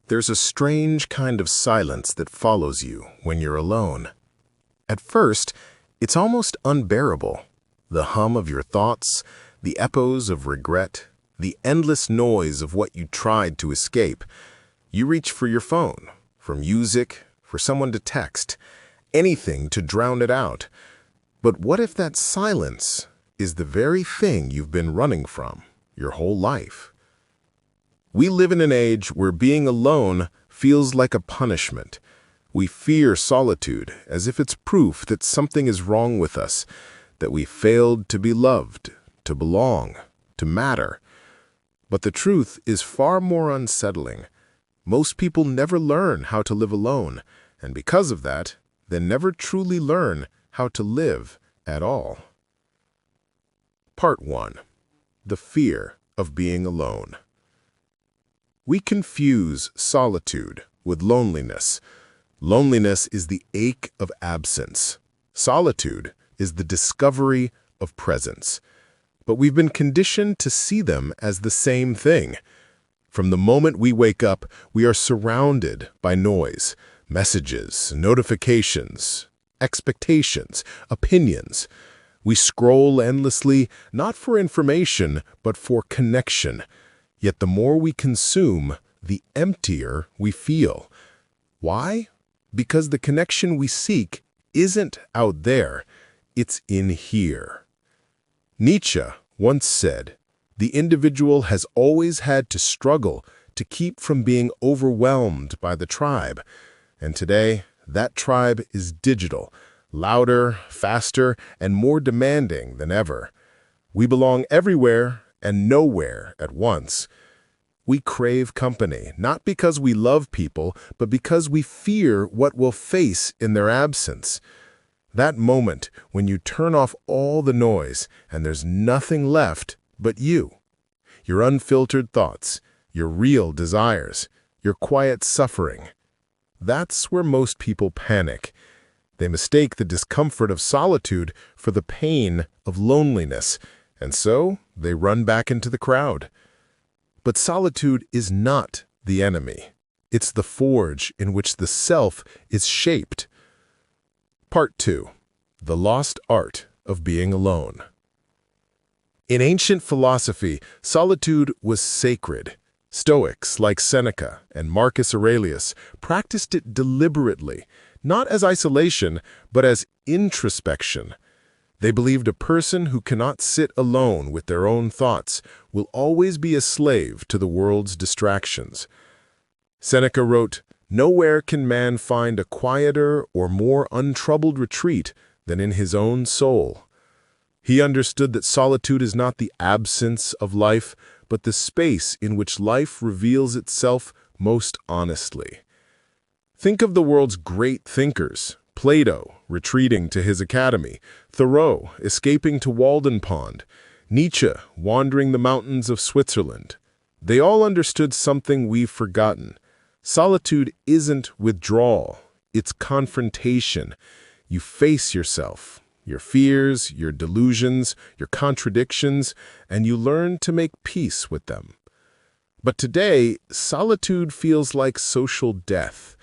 There's a strange kind of silence that follows you when you're alone. At first, it's almost unbearable. The hum of your thoughts, the echoes of regret, the endless noise of what you tried to escape. You reach for your phone, for music, for someone to text, anything to drown it out. But what if that silence is the very thing you've been running from your whole life? We live in an age where being alone feels like a punishment. We fear solitude as if it's proof that something is wrong with us, that we failed to be loved, to belong, to matter. But the truth is far more unsettling. Most people never learn how to live alone, and because of that, they never truly learn how to live at all. Part 1. The fear of being alone. We confuse solitude with loneliness. Loneliness is the ache of absence. Solitude is the discovery of presence. But we've been conditioned to see them as the same thing. From the moment we wake up, we are surrounded by noise, messages, notifications, expectations, opinions. We scroll endlessly, not for information, but for connection. Yet the more we consume, the emptier we feel. Why? Because the connection we seek isn't out there, it's in here. Nietzsche once said, "The individual has always had to struggle to keep from being overwhelmed by the tribe." And today, that tribe is digital, louder, faster, and more demanding than ever. We belong everywhere and nowhere at once. We crave company, not because we love people, but because we fear what we'll face in their absence. That moment when you turn off all the noise and there's nothing left but you, your unfiltered thoughts, your real desires, your quiet suffering. That's where most people panic. They mistake the discomfort of solitude for the pain of loneliness, and so they run back into the crowd. But solitude is not the enemy. It's the forge in which the self is shaped. Part 2. The Lost Art of Being Alone. In ancient philosophy, solitude was sacred. Stoics like Seneca and Marcus Aurelius practiced it deliberately, not as isolation, but as introspection. They believed a person who cannot sit alone with their own thoughts will always be a slave to the world's distractions. Seneca wrote, "Nowhere can man find a quieter or more untroubled retreat than in his own soul." He understood that solitude is not the absence of life, but the space in which life reveals itself most honestly. Think of the world's great thinkers. Plato, retreating to his academy, Thoreau, escaping to Walden Pond, Nietzsche, wandering the mountains of Switzerland. They all understood something we've forgotten. Solitude isn't withdrawal, it's confrontation. You face yourself, your fears, your delusions, your contradictions, and you learn to make peace with them. But today, solitude feels like social death.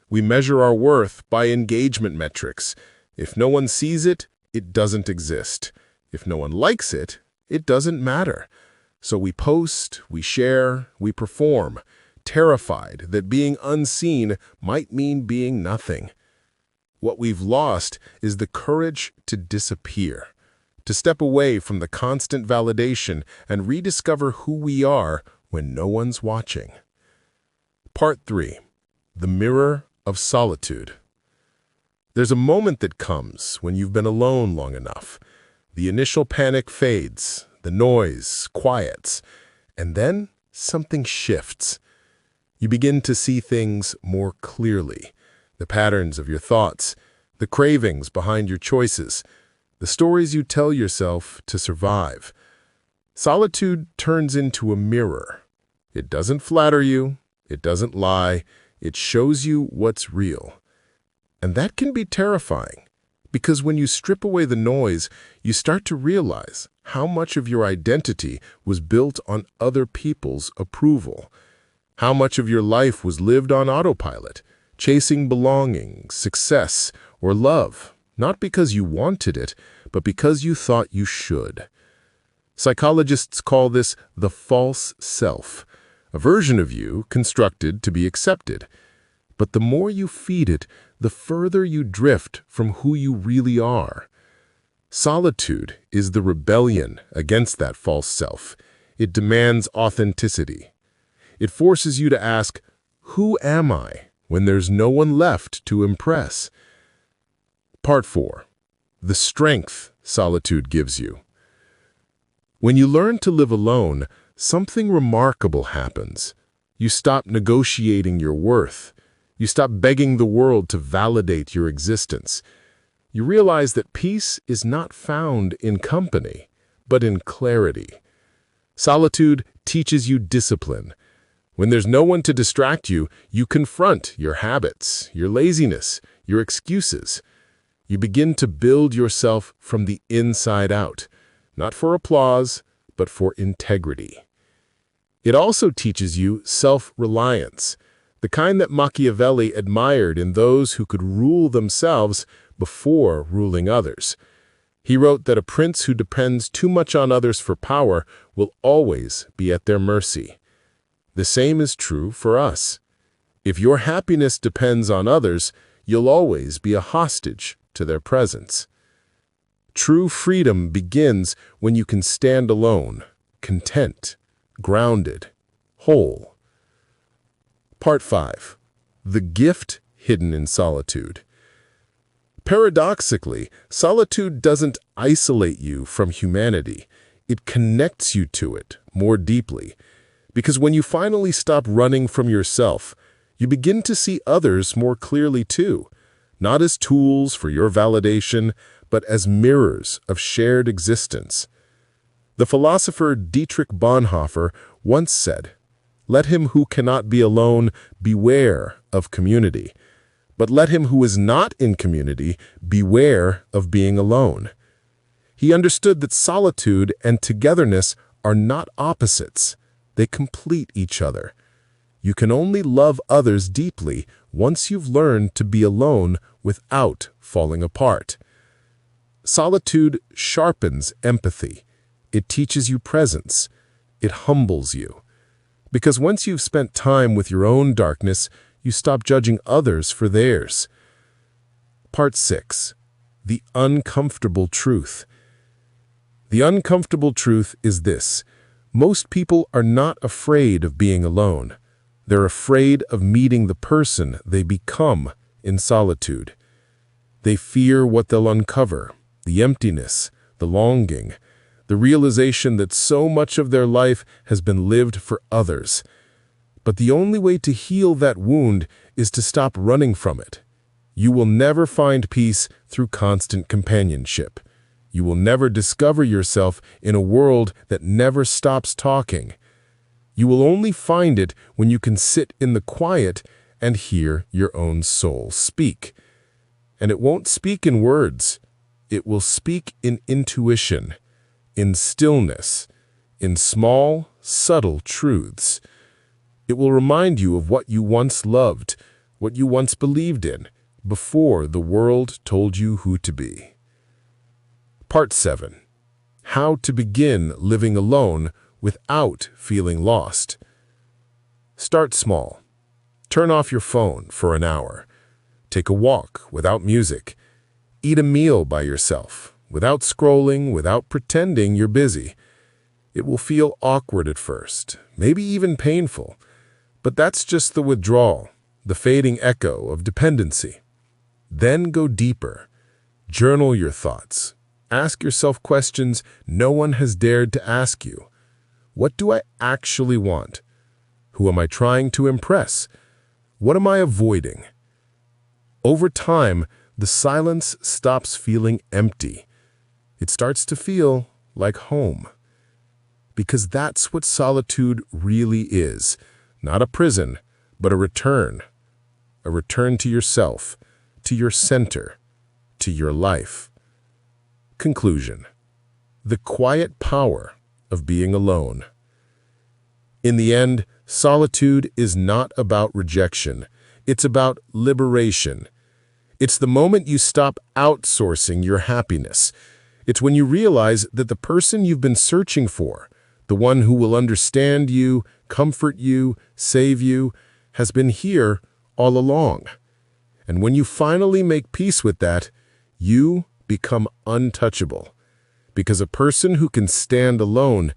We measure our worth by engagement metrics. If no one sees it, it doesn't exist. If no one likes it, it doesn't matter. So we post, we share, we perform, terrified that being unseen might mean being nothing. What we've lost is the courage to disappear, to step away from the constant validation and rediscover who we are when no one's watching. Part 3. The Mirror of Solitude. There's a moment that comes when you've been alone long enough. The initial panic fades, the noise quiets, and then something shifts. You begin to see things more clearly. The patterns of your thoughts, the cravings behind your choices, the stories you tell yourself to survive. Solitude turns into a mirror. It doesn't flatter you, it doesn't lie, it shows you what's real. And that can be terrifying, because when you strip away the noise, you start to realize how much of your identity was built on other people's approval. How much of your life was lived on autopilot, chasing belonging, success, or love, not because you wanted it, but because you thought you should? Psychologists call this the false self, a version of you constructed to be accepted. But the more you feed it, the further you drift from who you really are. Solitude is the rebellion against that false self. It demands authenticity. It forces you to ask, who am I, when there's no one left to impress? Part 4. The strength solitude gives you. When you learn to live alone, something remarkable happens. You stop negotiating your worth. You stop begging the world to validate your existence. You realize that peace is not found in company, but in clarity. Solitude teaches you discipline. When there's no one to distract you, you confront your habits, your laziness, your excuses. You begin to build yourself from the inside out, not for applause, but for integrity. It also teaches you self-reliance, the kind that Machiavelli admired in those who could rule themselves before ruling others. He wrote that a prince who depends too much on others for power will always be at their mercy. The same is true for us. If your happiness depends on others, you'll always be a hostage to their presence. True freedom begins when you can stand alone, content, grounded, whole. Part 5. The gift hidden in solitude. Paradoxically, solitude doesn't isolate you from humanity. It connects you to it more deeply. Because when you finally stop running from yourself, you begin to see others more clearly too, not as tools for your validation, but as mirrors of shared existence. The philosopher Dietrich Bonhoeffer once said, "Let him who cannot be alone beware of community, but let him who is not in community beware of being alone." He understood that solitude and togetherness are not opposites. They complete each other. You can only love others deeply once you've learned to be alone without falling apart. Solitude sharpens empathy. It teaches you presence. It humbles you. Because once you've spent time with your own darkness, you stop judging others for theirs. Part 6. The uncomfortable truth. The uncomfortable truth is this: most people are not afraid of being alone. They're afraid of meeting the person they become in solitude. They fear what they'll uncover, the emptiness, the longing, the realization that so much of their life has been lived for others. But the only way to heal that wound is to stop running from it. You will never find peace through constant companionship. You will never discover yourself in a world that never stops talking. You will only find it when you can sit in the quiet and hear your own soul speak. And it won't speak in words. It will speak in intuition, in stillness, in small, subtle truths. It will remind you of what you once loved, what you once believed in, before the world told you who to be. Part 7. How to begin living alone without feeling lost. Start small. Turn off your phone for an hour. Take a walk without music. Eat a meal by yourself, without scrolling, without pretending you're busy. It will feel awkward at first, maybe even painful, but that's just the withdrawal, the fading echo of dependency. Then go deeper. Journal your thoughts. Ask yourself questions no one has dared to ask you. What do I actually want? Who am I trying to impress? What am I avoiding? Over time, the silence stops feeling empty. It starts to feel like home. Because that's what solitude really is. Not a prison, but a return. A return to yourself, to your center, to your life. Conclusion. The quiet power of being alone. In the end, Solitude is not about rejection. It's about liberation. It's the moment you stop outsourcing your happiness. It's when you realize that the person you've been searching for, the one who will understand you, comfort you, save you, has been here all along. And when you finally make peace with that, you become untouchable. Because a person who can stand alone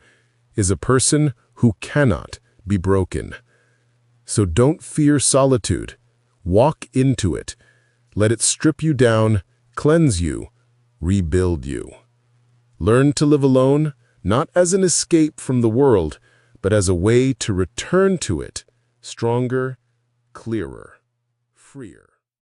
is a person who cannot be broken. So don't fear solitude. Walk into it. Let it strip you down, cleanse you, rebuild you. Learn to live alone, not as an escape from the world, but as a way to return to it, stronger, clearer, freer.